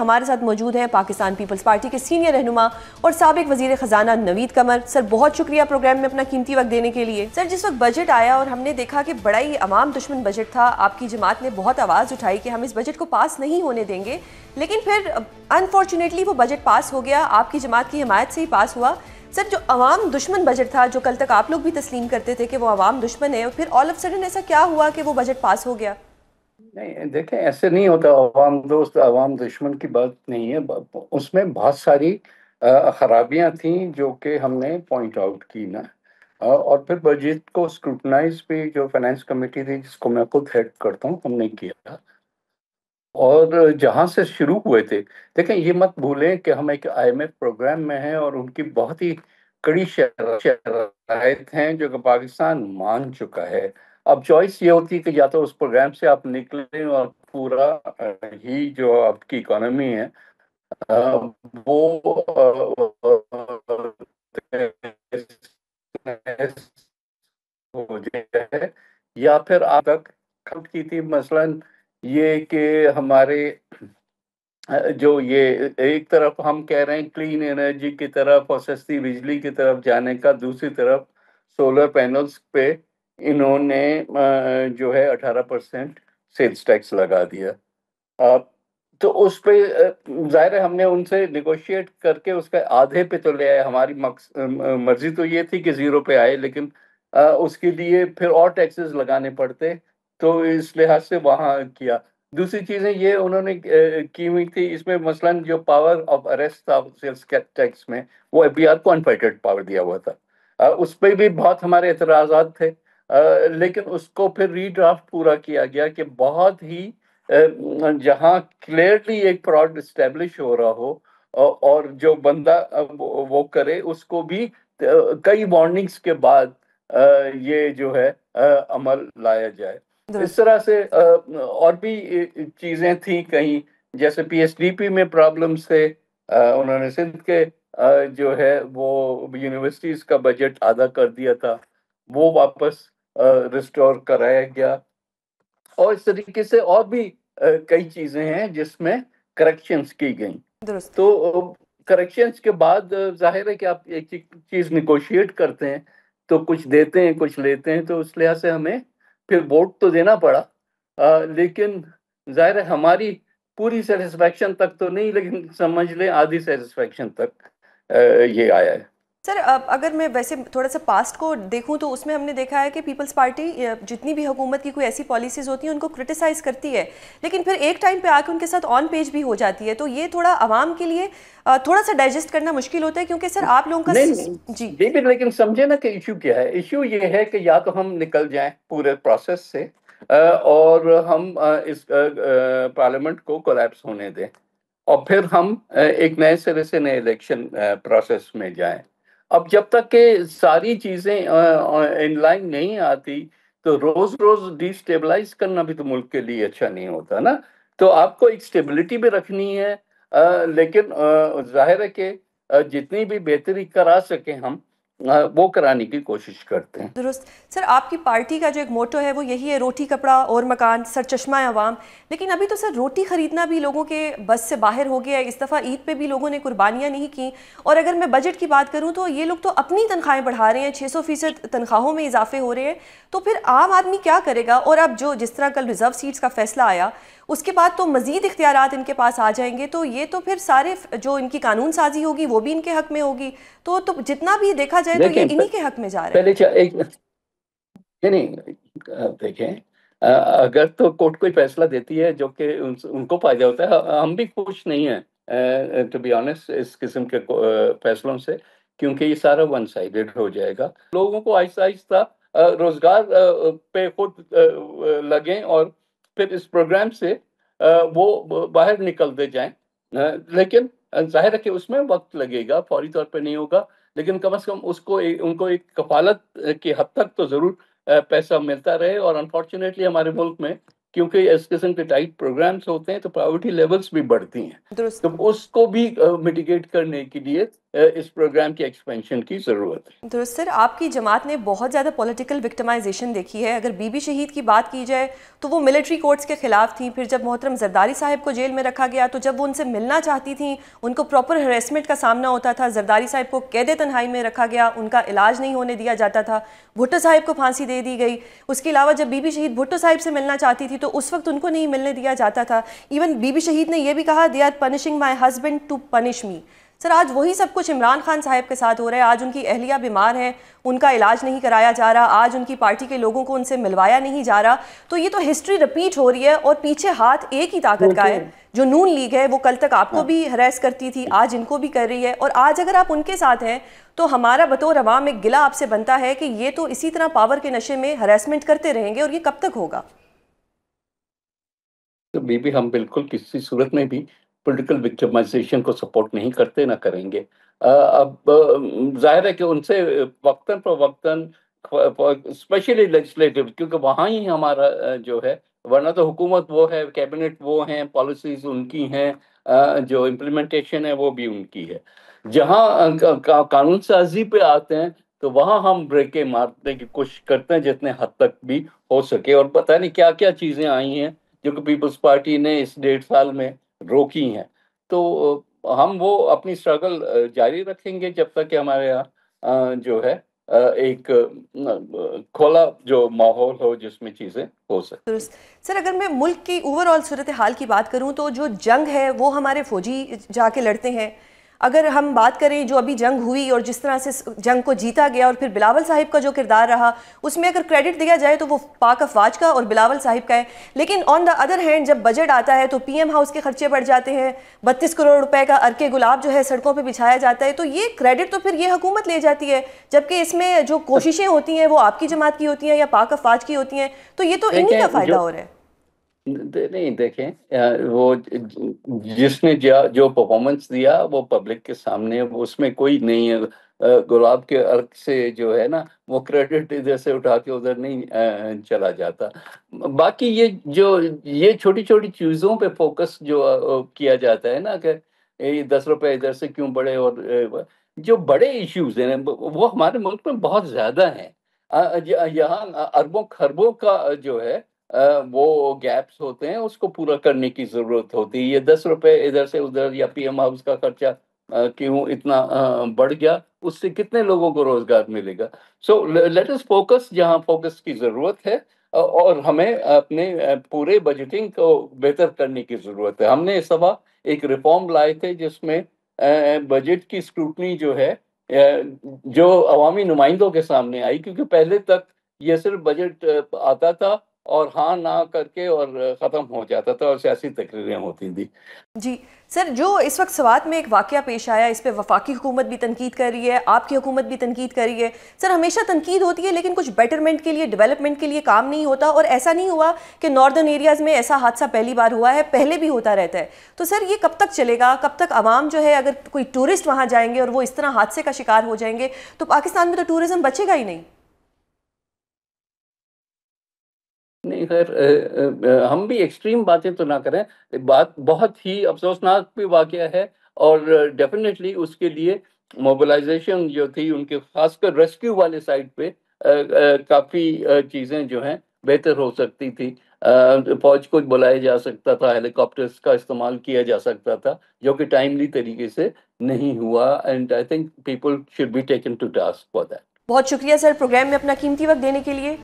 ہمارے ساتھ موجود ہیں پاکستان پیپلز پارٹی کے سینئر رہنما اور سابق وزیر خزانہ نوید قمر۔ سر بہت شکریہ پروگرام میں اپنا قیمتی وقت دینے کے لیے۔ سر جس وقت بجٹ آیا اور ہم نے دیکھا کہ بڑا ہی عوام دشمن بجٹ تھا، آپ کی جماعت نے بہت آواز اٹھائی کہ ہم اس بجٹ کو پاس نہیں ہونے دیں گے، لیکن پھر انفارچونیٹلی وہ بجٹ پاس ہو گیا، آپ کی جماعت کی حمایت سے ہی پاس ہوا۔ سر جو عوام دشمن بجٹ تھا، جو کل تک آپ لوگ بھی تسلیم کرتے تھے کہ وہ عوام دشمن ہے، پھر آل آف سڈن ایسا کیا ہوا کہ وہ بجٹ پاس ہو گیا؟ نہیں دیکھیں، ایسے نہیں ہوتا عوام دوست عوام دشمن کی بات نہیں ہے۔ اس میں بہت ساری خرابیاں تھیں جو کہ ہم نے پوائنٹ آؤٹ کی نا، اور پھر بجٹ کو اسکروٹنائز بھی جو فائنانس کمیٹی تھی جس کو میں خود ہیڈ کرتا ہوں، ہم نے کیا، اور جہاں سے شروع ہوئے تھے۔ دیکھیں یہ مت بھولیں کہ ہم ایک آئی ایم ایف پروگرام میں ہیں اور ان کی بہت ہی کڑی شرائط ہیں جو کہ پاکستان مان چکا ہے۔ اب چوائس یہ ہوتی ہے کہ یا تو اس پروگرام سے آپ نکلیں اور پورا ہی جو آپ کی اکانومی ہے وہ ہو جائے، یا پھر آپ تک کی تھی مثلاً یہ کہ ہمارے جو یہ ایک طرف ہم کہہ رہے ہیں کلین انرجی کی طرف اور سستی بجلی کی طرف جانے کا، دوسری طرف سولر پینلز پہ انہوں نے جو ہے 18% سیلز ٹیکس لگا دیا۔ تو اس پہ ظاہر ہے ہم نے ان سے نیگوشیٹ کر کے اس کا آدھے پہ تو لے آئے۔ ہماری مرضی تو یہ تھی کہ 0 پہ آئے، لیکن اس کے لیے پھر اور ٹیکسز لگانے پڑتے، تو اس لحاظ سے وہاں کیا۔ دوسری چیزیں یہ انہوں نے کی ہوئی تھی اس میں، مثلاً جو پاور آف اریسٹ تھا سیلز ٹیکس میں، وہ ایف بی آر کو انفیٹڈ پاور دیا ہوا تھا، اس پہ بھی بہت ہمارے اعتراضات تھے، لیکن اس کو پھر ری ڈرافٹ پورا کیا گیا کہ بہت ہی جہاں کلیئرلی ایک فراڈ اسٹیبلش ہو رہا ہو اور جو بندہ وہ کرے اس کو بھی کئی وارننگز کے بعد یہ جو ہے عمل لایا جائے۔ اس طرح سے اور بھی چیزیں تھیں کہیں، جیسے پی ایس ڈی پی میں پرابلمز تھے، انہوں نے سندھ کے جو ہے وہ یونیورسٹیز کا بجٹ آدھا کر دیا تھا، وہ واپس ریسٹور کرایا گیا، اور اس طریقے سے اور بھی کئی چیزیں ہیں جس میں کریکشنز کی گئیں۔ درست۔ تو کریکشنز کے بعد ظاہر ہے کہ آپ ایک چیز نیگوشیٹ کرتے ہیں تو کچھ دیتے ہیں کچھ لیتے ہیں، تو اس لحاظ سے ہمیں پھر ووٹ تو دینا پڑا، لیکن ظاہر ہے ہماری پوری سیٹسفیکشن تک تو نہیں، لیکن سمجھ لیں آدھی سیٹسفیکشن تک یہ آیا ہے۔ سر اگر میں ویسے تھوڑا سا پاسٹ کو دیکھوں تو اس میں ہم نے دیکھا ہے کہ پیپلز پارٹی جتنی بھی حکومت کی کوئی ایسی پالیسیز ہوتی ہیں ان کو کرٹیسائز کرتی ہے، لیکن پھر ایک ٹائم پہ آ کے ان کے ساتھ آن پیج بھی ہو جاتی ہے، تو یہ تھوڑا عوام کے لیے تھوڑا سا ڈائجسٹ کرنا مشکل ہوتا ہے، کیونکہ سر آپ لوگوں کا نہیں یہ بھی، لیکن سمجھے نا کہ ایشو کیا ہے۔ ایشو یہ ہے کہ یا تو ہم نکل جائیں پورے پروسیس سے اور ہم اس پارلیمنٹ کو کولیپس ہونے دیں، اور پھر ہم ایک نئے سرے سے نئے الیکشن پروسیس میں جائیں۔ اب جب تک کہ ساری چیزیں ان لائن نہیں آتی تو روز روز ڈی اسٹیبلائز کرنا بھی تو ملک کے لیے اچھا نہیں ہوتا نا۔ تو آپ کو ایک اسٹیبلٹی بھی رکھنی ہے، لیکن ظاہر ہے کہ جتنی بھی بہتری کرا سکیں ہم وہ کرانے کی کوشش کرتے ہیں۔ درست۔ سر آپ کی پارٹی کا جو ایک موٹو ہے وہ یہی ہے، روٹی کپڑا اور مکان سرچشمہ عوام، لیکن ابھی تو سر روٹی خریدنا بھی لوگوں کے بس سے باہر ہو گیا ہے۔ اس دفعہ عید پہ بھی لوگوں نے قربانیاں نہیں کی، اور اگر میں بجٹ کی بات کروں تو یہ لوگ تو اپنی تنخواہیں بڑھا رہے ہیں، 600% تنخواہوں میں اضافے ہو رہے ہیں، تو پھر عام آدمی کیا کرے گا؟ اور اب جس طرح کل ریزرو سیٹس کا فیصلہ آیا، اس کے بعد تو مزید اختیارات ان کے پاس آ جائیں گے، تو یہ تو پھر سارے جو ان کی قانون سازی ہوگی وہ بھی ان کے حق میں ہوگی، تو جتنا بھی دیکھا جائے تو یہ انہی کے حق میں جا رہا ہے۔ پہلے نہیں دیکھیں، اگر تو کورٹ کوئی فیصلہ دیتی ہے جو کہ ان کو فائدہ ہوتا ہے، ہم بھی خوش نہیں ہیں ٹو بی آنیسٹ اس قسم کے فیصلوں سے، کیونکہ یہ سارا ون سائیڈڈ ہو جائے گا۔ لوگوں کو آہستہ آہستہ روزگار پہ خود لگیں اور پھر اس پروگرام سے وہ باہر نکلتے جائیں، لیکن ظاہر ہے کہ اس میں وقت لگے گا، فوری طور پہ نہیں ہوگا، لیکن کم از کم ان کو ایک کفالت کی حد تک تو ضرور پیسہ ملتا رہے۔ اور انفارچونیٹلی ہمارے ملک میں کیونکہ اس قسم کے ٹائٹ پروگرامز ہوتے ہیں تو پاورٹی لیولز بھی بڑھتی ہیں، درست۔ تو اس کو بھی میٹیگیٹ کرنے کے لیے اس پروگرام کی ایکسپینشن کی ضرورت ہے۔ درست سر، آپ کی جماعت نے بہت زیادہ پولیٹیکل وکٹمائزیشن دیکھی ہے۔ اگر بی بی شہید کی بات کی جائے تو وہ ملٹری کورٹس کے خلاف تھیں، پھر جب محترم زرداری صاحب کو جیل میں رکھا گیا تو جب وہ ان سے ملنا چاہتی تھیں ان کو پراپر ہریسمنٹ کا سامنا ہوتا تھا، زرداری صاحب کو قید تنہائی میں رکھا گیا، ان کا علاج نہیں ہونے دیا جاتا تھا، بھٹو صاحب کو پھانسی دے دی گئی۔ اس کے علاوہ جب بی بی شہید بھٹو صاحب سے ملنا چاہتی تھی تو اس وقت ان کو نہیں ملنے دیا جاتا تھا۔ ایون بی بی شہید نے یہ بھی کہا they are punishing my husband to punish me. Sir آج وہی سب کچھ عمران خان صاحب کے ساتھ ہو رہا ہے۔ آج ان کی اہلیہ بیمار ہیں، ان کا علاج نہیں کرایا جا رہا، آج ان کی پارٹی کے لوگوں کو ان سے ملوایا نہیں جا رہا۔ تو یہ تو ہسٹری رپیٹ ہو رہی ہے، اور پیچھے ہاتھ ایک ہی طاقت کا ہے جو نون لیگ ہے۔ وہ کل تک آپ کو بھی ہراس کرتی تھی، آج ان کو بھی کر رہی ہے، اور آج اگر آپ ان کے ساتھ ہیں تو ہمارا بطور عوام ایک گلہ آپ سے بنتا ہے کہ یہ تو اسی طرح پاور کے نشے میں ہراسمنٹ کرتے رہیں گے، اور یہ کب تک ہوگا؟ تو بی ہم بالکل کسی صورت میں بھی پولیٹیکل وکٹمائزیشن کو سپورٹ نہیں کرتے، نہ کریں گے۔ اب ظاہر ہے کہ ان سے وقتاً فوقتاً اسپیشلی لیجسلیٹو، کیونکہ وہاں ہی ہمارا جو ہے، ورنہ تو حکومت وہ ہے، کیبنٹ وہ ہیں، پالیسیز ان کی ہیں، جو امپلیمنٹیشن ہے وہ بھی ان کی ہے۔ جہاں قانون سازی پہ آتے ہیں تو وہاں ہم بریکیں مارنے کی کوشش کرتے ہیں جتنے حد تک بھی ہو سکے، اور پتہ نہیں کیا کیا چیزیں آئی ہیں جو کہ پیپلز پارٹی نے اس 1.5 سال میں روکی ہیں۔ تو ہم وہ اپنی اسٹرگل جاری رکھیں گے جب تک کہ ہمارے یہاں جو ہے ایک کھولا جو ماحول ہو جس میں چیزیں ہو سکتی۔ سر اگر میں ملک کی اوورآل صورتحال کی بات کروں تو جو جنگ ہے وہ ہمارے فوجی جا کے لڑتے ہیں۔ اگر ہم بات کریں جو ابھی جنگ ہوئی اور جس طرح سے جنگ کو جیتا گیا، اور پھر بلاول صاحب کا جو کردار رہا، اس میں اگر کریڈٹ دیا جائے تو وہ پاک افواج کا اور بلاول صاحب کا ہے۔ لیکن آن دا ادر ہینڈ جب بجٹ آتا ہے تو پی ایم ہاؤس کے خرچے بڑھ جاتے ہیں، 32 کروڑ روپے کا ارکے گلاب جو ہے سڑکوں پہ بچھایا جاتا ہے، تو یہ کریڈٹ تو پھر یہ حکومت لے جاتی ہے، جبکہ اس میں جو کوششیں ہوتی ہیں وہ آپ کی جماعت کی ہوتی ہیں یا پاک افواج کی ہوتی ہیں، تو یہ تو انہی کا فائدہ ہو رہا ہے۔ نہیں دیکھیں، وہ جس نے جو پرفارمنس دیا وہ پبلک کے سامنے، اس میں کوئی نہیں ہے۔ گلاب کے عرق سے جو ہے نا وہ کریڈٹ ادھر سے اٹھا کے ادھر نہیں چلا جاتا۔ باقی یہ چھوٹی چھوٹی چیزوں پہ فوکس جو کیا جاتا ہے نا، کہ 10 روپے ادھر سے کیوں بڑھے، اور جو بڑے ایشوز ہیں وہ ہمارے ملک میں بہت زیادہ ہیں۔ یہاں اربوں خربوں کا جو ہے وہ گیپس ہوتے ہیں، اس کو پورا کرنے کی ضرورت ہوتی ہے۔ یہ 10 روپے ادھر سے ادھر یا پی ایم ہاؤس کا خرچہ کیوں اتنا بڑھ گیا، اس سے کتنے لوگوں کو روزگار ملے گا۔ سو لیٹ اس فوکس جہاں فوکس کی ضرورت ہے، اور ہمیں اپنے پورے بجٹنگ کو بہتر کرنے کی ضرورت ہے۔ ہم نے اس دفعہ ایک ریفارم لائے تھے جس میں بجٹ کی اسکروٹنی جو ہے جو عوامی نمائندوں کے سامنے آئی، کیونکہ پہلے تک یہ صرف بجٹ آتا تھا اور ہاں نہ کر کے اور ختم ہو جاتا تھا، اور سیاسی تقریریں ہوتی تھی۔ جی سر، جو اس وقت سوات میں ایک واقعہ پیش آیا، اس پہ وفاقی حکومت بھی تنقید کر رہی ہے، آپ کی حکومت بھی تنقید کر رہی ہے۔ سر ہمیشہ تنقید ہوتی ہے لیکن کچھ بیٹرمنٹ کے لیے، ڈیولپمنٹ کے لیے کام نہیں ہوتا، اور ایسا نہیں ہوا کہ ناردرن ایریاز میں ایسا حادثہ پہلی بار ہوا ہے، پہلے بھی ہوتا رہتا ہے۔ تو سر یہ کب تک چلے گا؟ کب تک عوام جو ہے، اگر کوئی ٹورسٹ وہاں جائیں گے اور وہ اس طرح حادثے کا شکار ہو جائیں گے تو پاکستان میں تو ٹورزم بچے گا ہی نہیں۔ نہیں خیر، ہم بھی ایکسٹریم باتیں تو نہ کریں، بات بہت ہی افسوسناک بھی واقعہ ہے، اور ڈیفینیٹلی اس کے لیے موبلائزیشن جو تھی ان کے، خاص کر ریسکیو والے سائڈ پہ کافی چیزیں جو ہیں بہتر ہو سکتی تھی۔ فوج کو بلایا جا سکتا تھا، ہیلی کاپٹرز کا استعمال کیا جا سکتا تھا، جو کہ ٹائملی طریقے سے نہیں ہوا، and I think people should be taken to task for that. بہت شکریہ سر پروگرام میں اپنا قیمتی وقت دینے کے لیے۔